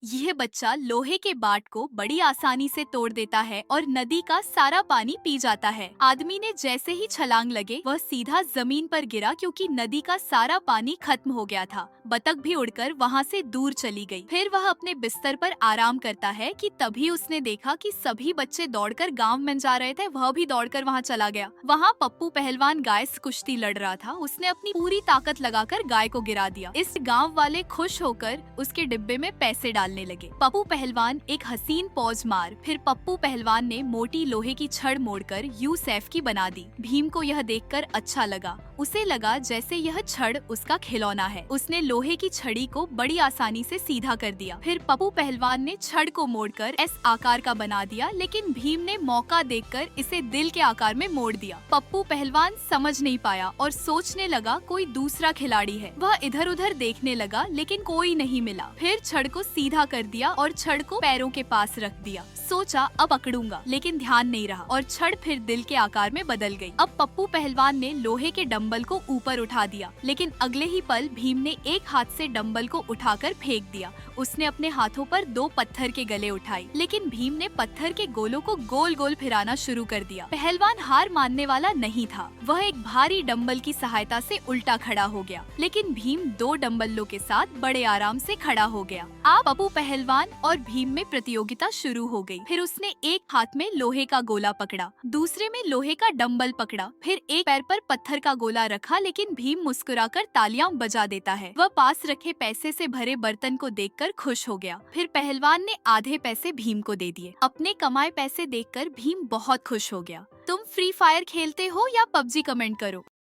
यह बच्चा लोहे के बाट को बड़ी आसानी से तोड़ देता है और नदी का सारा पानी पी जाता है। आदमी ने जैसे ही छलांग लगे वह सीधा जमीन पर गिरा क्योंकि नदी का सारा पानी खत्म हो गया था। बतख भी उड़कर वहाँ से दूर चली गई। फिर वह अपने बिस्तर पर आराम करता है कि तभी उसने देखा कि सभी बच्चे दौड़कर गांव में जा रहे थे। वह भी दौड़कर वहाँ चला गया। वहाँ पप्पू पहलवान गाय से कुश्ती लड़ रहा था। उसने अपनी पूरी ताकत लगाकर गाय को गिरा दिया। इस गाँव वाले खुश होकर उसके डिब्बे में पैसे डालने लगे। पप्पू पहलवान एक हसीन पॉज मार फिर पप्पू पहलवान ने मोटी लोहे की छड़ मोड़कर यूसैफ की बना दी। भीम को यह देखकर अच्छा लगा। उसे लगा जैसे यह छड़ उसका खिलौना है। उसने लोहे की छड़ी को बड़ी आसानी से सीधा कर दिया। फिर पप्पू पहलवान ने छड़ को मोड़कर एस आकार का बना दिया, लेकिन भीम ने मौका देखकर इसे दिल के आकार में मोड़ दिया। पप्पू पहलवान समझ नहीं पाया और सोचने लगा कोई दूसरा खिलाड़ी है। वह इधर उधर देखने लगा लेकिन कोई नहीं मिला। फिर छड़ को सीधा कर दिया और छड़ को पैरों के पास रख दिया। सोचा अब पकड़ूंगा, लेकिन ध्यान नहीं रहा और छड़ फिर दिल के आकार में बदल गई। अब पप्पू पहलवान ने लोहे के डंबल को ऊपर उठा दिया, लेकिन अगले ही पल भीम ने एक हाथ से डंबल को उठाकर फेंक दिया। उसने अपने हाथों पर दो पत्थर के गले उठाए, लेकिन भीम ने पत्थर के गोलों को गोल गोल फिराना शुरू कर दिया। पहलवान हार मानने वाला नहीं था। वह एक भारी डंबल की सहायता से उल्टा खड़ा हो गया, लेकिन भीम दो डंबलों के साथ बड़े आराम से खड़ा हो गया। अब पप्पू पहलवान और भीम में प्रतियोगिता शुरू हो गई। फिर उसने एक हाथ में लोहे का गोला पकड़ा, दूसरे में लोहे का डंबल पकड़ा, फिर एक पैर पर पत्थर का गोला रखा, लेकिन भीम मुस्कुराकर तालियां बजा देता है। वह पास रखे पैसे से भरे बर्तन को देखकर खुश हो गया। फिर पहलवान ने आधे पैसे भीम को दे दिए। अपने कमाए पैसे देखकर भीम बहुत खुश हो गया। तुम फ्री फायर खेलते हो या पबजी? कमेंट करो।